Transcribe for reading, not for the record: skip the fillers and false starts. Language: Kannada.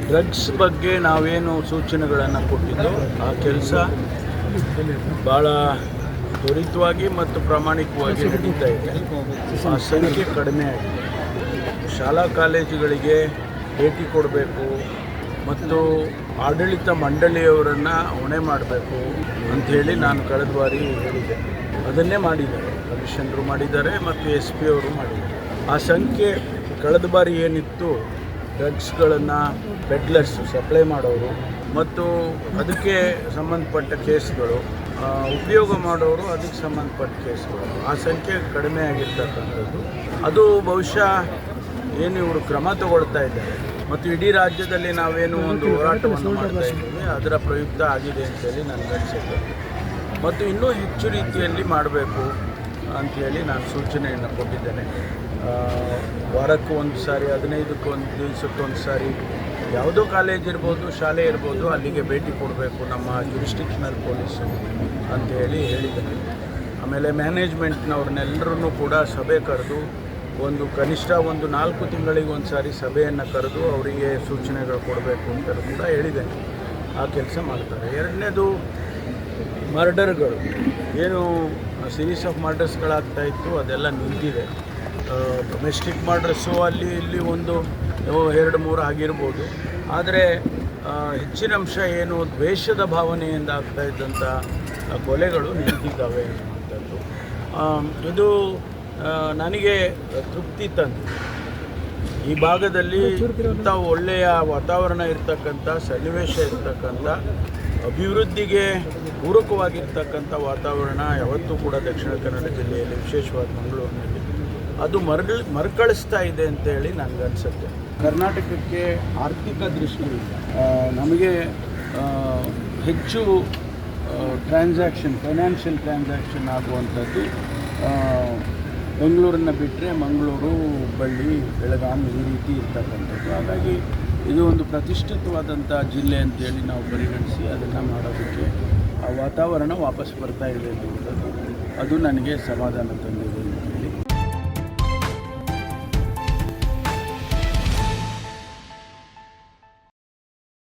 ಡ್ರಗ್ಸ್ ಬಗ್ಗೆ ನಾವೇನು ಸೂಚನೆಗಳನ್ನು ಕೊಟ್ಟಿದ್ದೋ ಆ ಕೆಲಸ ಭಾಳ ತ್ವರಿತವಾಗಿ ಮತ್ತು ಪ್ರಾಮಾಣಿಕವಾಗಿ ನಡೀತಾ ಇದೆ. ಆ ಸಂಖ್ಯೆ ಕಡಿಮೆ ಆಗಿದೆ. ಶಾಲಾ ಕಾಲೇಜುಗಳಿಗೆ ಭೇಟಿ ಕೊಡಬೇಕು ಮತ್ತು ಆಡಳಿತ ಮಂಡಳಿಯವರನ್ನು ಹೊಣೆ ಮಾಡಬೇಕು ಅಂಥೇಳಿ ನಾನು ಕಳೆದ ಬಾರಿ ಹೇಳಿದ್ದೆ. ಅದನ್ನೇ ಮಾಡಿದ್ದಾರೆ, ಕಮಿಷನರು ಮಾಡಿದ್ದಾರೆ ಮತ್ತು SP ಅವರು ಮಾಡಿದ್ದಾರೆ. ಆ ಸಂಖ್ಯೆ ಕಳೆದ ಬಾರಿ ಏನಿತ್ತು, ಡ್ರಗ್ಸ್ಗಳನ್ನು ಪೆಡ್ಲರ್ಸ್ ಸಪ್ಲೈ ಮಾಡೋರು ಮತ್ತು ಅದಕ್ಕೆ ಸಂಬಂಧಪಟ್ಟ ಕೇಸ್ಗಳು, ಉಪಯೋಗ ಮಾಡೋರು ಅದಕ್ಕೆ ಸಂಬಂಧಪಟ್ಟ ಕೇಸ್ಗಳು, ಆ ಸಂಖ್ಯೆ ಕಡಿಮೆ ಆಗಿರ್ತಕ್ಕಂಥದ್ದು. ಅದು ಬಹುಶಃ ಏನು ಇವರು ಕ್ರಮ ತಗೊಳ್ತಾ ಇದ್ದಾರೆ ಮತ್ತು ಇಡೀ ರಾಜ್ಯದಲ್ಲಿ ನಾವೇನು ಒಂದು ಹೋರಾಟವನ್ನು ಮಾಡ್ತಾ ಇದ್ದೀವಿ ಅದರ ಪ್ರಯುಕ್ತ ಆಗಿದೆ ಅಂತೇಳಿ ನನಗನ್ಸುತ್ತೆ. ಮತ್ತು ಇನ್ನೂ ಹೆಚ್ಚು ರೀತಿಯಲ್ಲಿ ಮಾಡಬೇಕು ಅಂಥೇಳಿ ನಾನು ಸೂಚನೆಯನ್ನು ಕೊಟ್ಟಿದ್ದೇನೆ. ವಾರಕ್ಕೆ ಒಂದು ಸಾರಿ, 15ಕ್ಕೆ ಒಂದು ದಿವಸಕ್ಕೊಂದು ಸಾರಿ ಯಾವುದೋ ಕಾಲೇಜ್ ಇರ್ಬೋದು, ಶಾಲೆ ಇರ್ಬೋದು, ಅಲ್ಲಿಗೆ ಭೇಟಿ ಕೊಡಬೇಕು ನಮ್ಮ ಜುರಿಸ್ಟಿಕ್ಷನಲ್ ಪೊಲೀಸು ಅಂಥೇಳಿ ಹೇಳಿದ್ದೇನೆ. ಆಮೇಲೆ ಮ್ಯಾನೇಜ್ಮೆಂಟ್ನವ್ರನ್ನೆಲ್ಲರನ್ನೂ ಕೂಡ ಸಭೆ ಕರೆದು ಕನಿಷ್ಠ 4 ತಿಂಗಳಿಗೆ ಒಂದು ಸಾರಿ ಸಭೆಯನ್ನು ಕರೆದು ಅವರಿಗೆ ಸೂಚನೆಗಳು ಕೊಡಬೇಕು ಅಂತ ಕೂಡ ಹೇಳಿದ್ದೇನೆ. ಆ ಕೆಲಸ ಮಾಡ್ತಾರೆ. ಎರಡನೇದು, ಮರ್ಡರ್ಗಳು ಏನು ಸೀರೀಸ್ ಆಫ್ ಮರ್ಡರ್ಸ್ಗಳಾಗ್ತಾಯಿತ್ತು ಅದೆಲ್ಲ ನಿಂತಿದೆ. ಡೊಮೆಸ್ಟಿಕ್ ಮರ್ಡರ್ಸು ಅಲ್ಲಿ ಇಲ್ಲಿ 2-3 ಆಗಿರ್ಬೋದು. ಆದರೆ ಹೆಚ್ಚಿನ ಅಂಶ ಏನು ದ್ವೇಷದ ಭಾವನೆಯಿಂದ ಆಗ್ತಾಯಿದ್ದಂಥ ಕೊಲೆಗಳು ನಿಂತಿದ್ದಾವೆ ಅನ್ನುವಂಥದ್ದು. ಇದು ನನಗೆ ತೃಪ್ತಿ ತಂದಿದೆ. ಈ ಭಾಗದಲ್ಲಿ ಇಂಥ ಒಳ್ಳೆಯ ವಾತಾವರಣ ಇರ್ತಕ್ಕಂಥ, ಸನ್ನಿವೇಶ ಇರ್ತಕ್ಕಂಥ, ಅಭಿವೃದ್ಧಿಗೆ ಪೂರಕವಾಗಿರ್ತಕ್ಕಂಥ ವಾತಾವರಣ ಯಾವತ್ತೂ ಕೂಡ ದಕ್ಷಿಣ ಕನ್ನಡ ಜಿಲ್ಲೆಯಲ್ಲಿ, ವಿಶೇಷವಾಗಿ ಮಂಗಳೂರಿನಲ್ಲಿ ಅದು ಮರುಕಳಿಸ್ತಾ ಇದೆ ಅಂತೇಳಿ ನನಗನ್ಸುತ್ತೆ. ಕರ್ನಾಟಕಕ್ಕೆ ಆರ್ಥಿಕ ದೃಷ್ಟಿಯಿಂದ ನಮಗೆ ಹೆಚ್ಚು ಫೈನಾನ್ಷಿಯಲ್ ಟ್ರಾನ್ಸಾಕ್ಷನ್ ಆಗುವಂಥದ್ದು ಬೆಂಗಳೂರನ್ನು ಬಿಟ್ಟರೆ ಮಂಗಳೂರು, ಹುಬ್ಬಳ್ಳಿ, ಬೆಳಗಾವಿ ಈ ರೀತಿ ಇರ್ತಕ್ಕಂಥದ್ದು. ಹಾಗಾಗಿ ಇದು ಒಂದು ಪ್ರತಿಷ್ಠಿತವಾದಂಥ ಜಿಲ್ಲೆ ಅಂತೇಳಿ ನಾವು ಪರಿಗಣಿಸಿ ಅದನ್ನು ಮಾಡೋದಕ್ಕೆ ಆ ವಾತಾವರಣ ವಾಪಸ್ ಬರ್ತಾ ಇದೆ ಅನ್ನುವಂಥದ್ದು ಅದು ನನಗೆ ಸಮಾಧಾನ ತಂದಿದೆ.